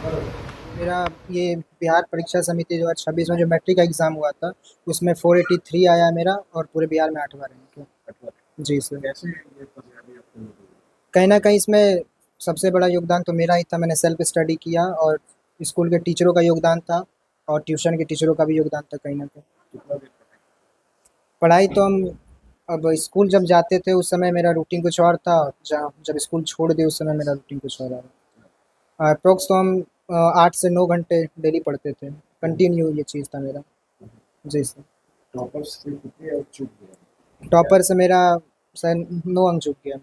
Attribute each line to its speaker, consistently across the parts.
Speaker 1: मेरा ये बिहार परीक्षा समिति 2026 में जो मैट्रिक का एग्ज़ाम हुआ था, उसमें 483 आया मेरा और पूरे बिहार में 8वाँ रैंक है। जी सर।
Speaker 2: कैसे ये कामयाबी आपको मिली?
Speaker 1: कहीं न कहीं इसमें सबसे बड़ा योगदान तो मेरा ही था, मैंने सेल्फ स्टडी किया और स्कूल के टीचरों का योगदान था और ट्यूशन के टीचरों का भी योगदान था कहीं न कहीं।
Speaker 2: कितना देर पढ़े?
Speaker 1: पढ़ाई तो हम अब स्कूल जब जाते थे उस समय मेरा रूटीन कुछ और था, जब स्कूल छोड़ दिए उस समय मेरा रूटीन कुछ और रहा। एप्रोक्स तो हम 8 से 9 घंटे डेली पढ़ते थे, कंटिन्यू ये चीज़ था मेरा। जी सर।
Speaker 2: टॉपर्स से कितने अंक चूक गए?
Speaker 1: टॉपर से मेरा शायद 9 अंक चूक गया,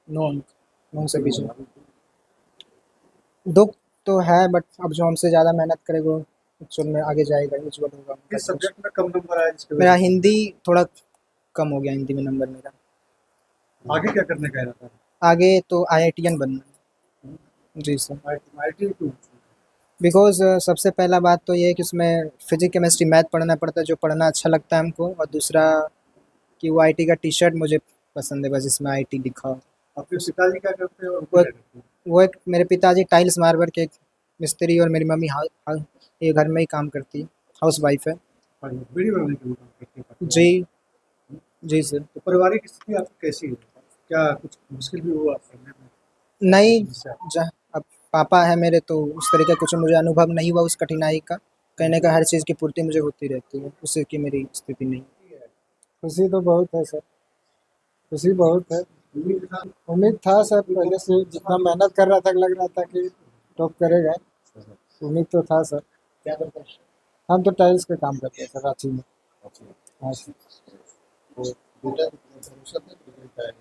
Speaker 1: 9 अंक, 9 से पीछे। दुःख तो है बट अब जो हमसे ज़्यादा मेहनत करेगा वो एक्चुअल में आगे जाएगा, उज्ज्वल होगा उनका
Speaker 2: किस
Speaker 1: भविष्य।
Speaker 2: सब्जेक्ट में कम नंबर आए जिसकी
Speaker 1: मेरा
Speaker 2: वजह
Speaker 1: हिंदी थोड़ा कम हो गया, हिंदी में नंबर मेरा।
Speaker 2: से आगे क्या करने का इरादा है?
Speaker 1: आगे तो आईआईटीएन बनना है। जी सर।
Speaker 2: आईटी क्यों?
Speaker 1: बिकॉज़ सबसे पहला बात तो ये है कि उसमें फिज़िक्स, केमिस्ट्री, मैथ पढ़ना पड़ता है, जो पढ़ना अच्छा लगता है हमको, और दूसरा कि वो आईटी का टी-शर्ट मुझे पसंद है बस जिसमें आईटी लिखा हो।
Speaker 2: आपके पिताजी क्या करते हैं और
Speaker 1: वो
Speaker 2: क्या करते हैं?
Speaker 1: वो एक मेरे पिताजी टाइल्स मार्बर के एक मिस्त्री और मेरी मम्मी ये घर में ही काम करती है, हाउसवाइफ है।
Speaker 2: हाँ जी, वीडियो बनाने का भी काम करते हैं।
Speaker 1: जी, जी सर।
Speaker 2: तो पारिवारिक स्थिति आपकी कैसी है? क्या कुछ मुश्किल भी हुआ पढ़ने में?
Speaker 1: नहीं,
Speaker 2: समस्या?
Speaker 1: अब पापा है मेरे तो उस तरह का कुछ मुझे अनुभव नहीं हुआ उस कठिनाई का। कहीं न कहीं हर चीज़ की पूर्ति मुझे होती रहती है, उससे की मेरी स्थिति नहीं। खुशी तो बहुत है सर, खुशी बहुत है।
Speaker 2: उम्मीद था?
Speaker 1: उम्मीद था सर, पहले से जितना मेहनत कर रहा था लग रहा था कि टॉप करेगा, उम्मीद तो था सर।
Speaker 2: क्या करते हैं?
Speaker 1: हम तो टाइल्स का काम करते हैं सर रांची में।
Speaker 2: अच्छा,
Speaker 1: हाँ सर।
Speaker 2: तो बेटा भरोसा था कि बेटा है?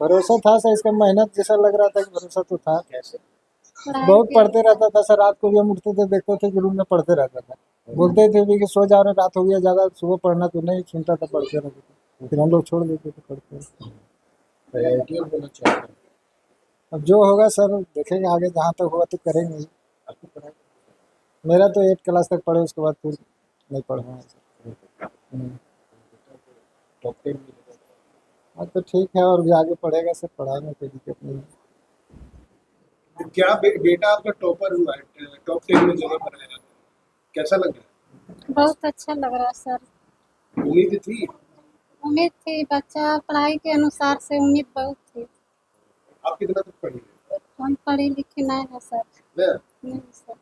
Speaker 1: भरोसा था सर, इसका मेहनत जैसा लग रहा था कि भरोसा तो था।
Speaker 2: कैसे?
Speaker 1: बहुत पढ़ते रहता था सर, रात को भी हम उठते थे देखते थे कि रूम में पढ़ते रहता था। बोलते थे भी कि सो जा रहे, रात हो गया ज़्यादा, सुबह पढ़ना, तो नहीं सुनता था, पढ़ते रहते थे। फिर हम लोग छोड़ देते थे पढ़ते।
Speaker 2: तो आईटीएल होना चाहते हैं?
Speaker 1: अब जो होगा सर देखेंगे आगे, जहाँ तक होगा तो करेंगे ही।
Speaker 2: आपकी पढ़ाई
Speaker 1: मेरा तो 8 क्लास तक पढ़े, उसके बाद फिर नहीं पढ़ पाया सर।
Speaker 2: टॉप 10 में लगा।
Speaker 1: हाँ तो ठीक है, और भी आगे पढ़ेगा सर, पढ़ाई में कोई दिक्कत नहीं है।
Speaker 2: तो क्या बेटा आपका टॉपर हुआ है, टॉप 10 में जगह बनाया, कैसा लग रहा
Speaker 3: बहुत अच्छा लग रहा है सर।
Speaker 2: है? उम्मीद थी?
Speaker 3: उम्मीद थी, बच्चा पढ़ाई के अनुसार से उम्मीद बहुत थी।
Speaker 2: आप कितना तक पढ़ी है?
Speaker 3: हम पढ़े लिखे नहीं हैं सर।
Speaker 2: ना
Speaker 3: नहीं सर।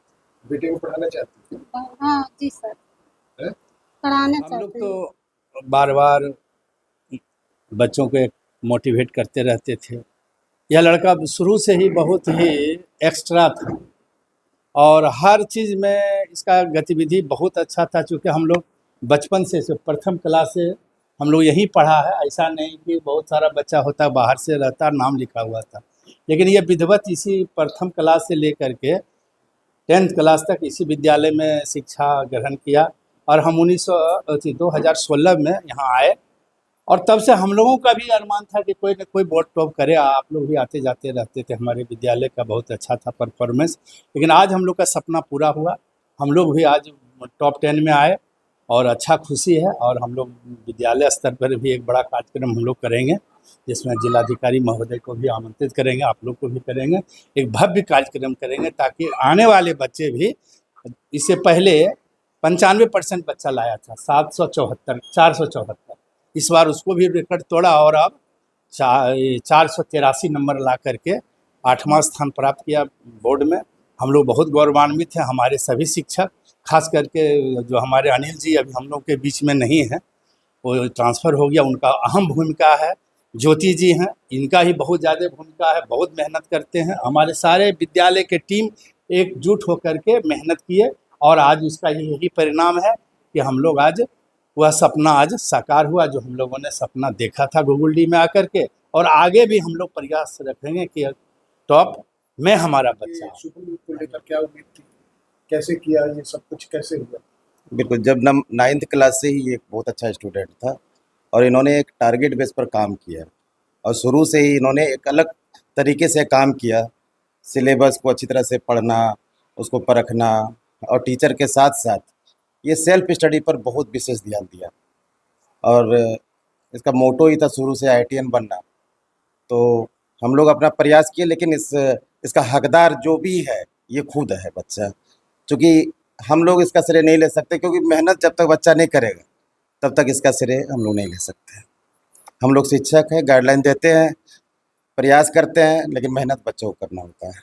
Speaker 2: बेटे को पढ़ाना चाहती
Speaker 3: हाँ जी सर,
Speaker 2: है?
Speaker 3: पढ़ाना
Speaker 4: हम लोग
Speaker 3: चाहते हैं।
Speaker 4: तो बार बार बच्चों को मोटिवेट करते रहते थे। यह लड़का शुरू से ही बहुत ही एक्स्ट्रा था और हर चीज़ में इसका गतिविधि बहुत अच्छा था। चूँकि हम लोग बचपन से प्रथम क्लास से हम लोग यहीं पढ़ा है। ऐसा नहीं कि बहुत सारा बच्चा होता बाहर से रहता, नाम लिखा हुआ था, लेकिन ये विधिवत इसी प्रथम क्लास से लेकर के 10th क्लास तक इसी विद्यालय में शिक्षा ग्रहण किया। और हम 2016 में यहाँ आए और तब से हम लोगों का भी अरमान था कि कोई न कोई बोर्ड टॉप करे। आप लोग भी आते जाते रहते थे, हमारे विद्यालय का बहुत अच्छा था परफॉर्मेंस। लेकिन आज हम लोग का सपना पूरा हुआ, हम लोग भी आज टॉप 10 में आए और अच्छा खुशी है। और हम लोग विद्यालय स्तर पर भी एक बड़ा कार्यक्रम हम लोग करेंगे, जिसमें जिलाधिकारी महोदय को भी आमंत्रित करेंगे, आप लोग को भी करेंगे। एक भव्य कार्यक्रम करेंगे ताकि आने वाले बच्चे भी, इससे पहले 95% बच्चा लाया था, 474, इस बार उसको भी रिकॉर्ड तोड़ा और अब 483 नंबर ला करके 8वां स्थान प्राप्त किया बोर्ड में। हम लोग बहुत गौरवान्वित हैं। हमारे सभी शिक्षक, खास करके जो हमारे अनिल जी अभी हम लोग के बीच में नहीं हैं, वो ट्रांसफ़र हो गया, उनका अहम भूमिका है। ज्योति जी हैं, इनका ही बहुत ज़्यादा भूमिका है, बहुत मेहनत करते हैं। हमारे सारे विद्यालय के टीम एकजुट होकर के मेहनत किए और आज उसका यही परिणाम है कि हम लोग आज, वह सपना आज साकार हुआ जो हम लोगों ने सपना देखा था गूगल डी में आकर के। और आगे भी हम लोग प्रयास रखेंगे कि टॉप में हमारा बच्चा
Speaker 2: ये सुपर को लेकर क्या उम्मीद थी? कैसे किया ये सब कुछ, कैसे हुआ?
Speaker 5: बिल्कुल, जब 9th क्लास से ही ये एक बहुत अच्छा स्टूडेंट था और इन्होंने एक टारगेट बेस पर काम किया और शुरू से ही इन्होंने एक अलग तरीके से काम किया। सिलेबस को अच्छी तरह से पढ़ना, उसको परखना और टीचर के साथ साथ ये सेल्फ स्टडी पर बहुत विशेष ध्यान दिया। और इसका मोटो ही था शुरू से आईआईटीएन बनना। तो हम लोग अपना प्रयास किए, लेकिन इसका हकदार जो भी है ये खुद है बच्चा, क्योंकि हम लोग इसका श्रेय नहीं ले सकते, क्योंकि मेहनत जब तक बच्चा नहीं करेगा तब तक इसका श्रेय हम लोग नहीं ले सकते। हम लोग शिक्षक हैं, गाइडलाइन देते हैं, प्रयास करते हैं, लेकिन मेहनत बच्चों को करना होता है।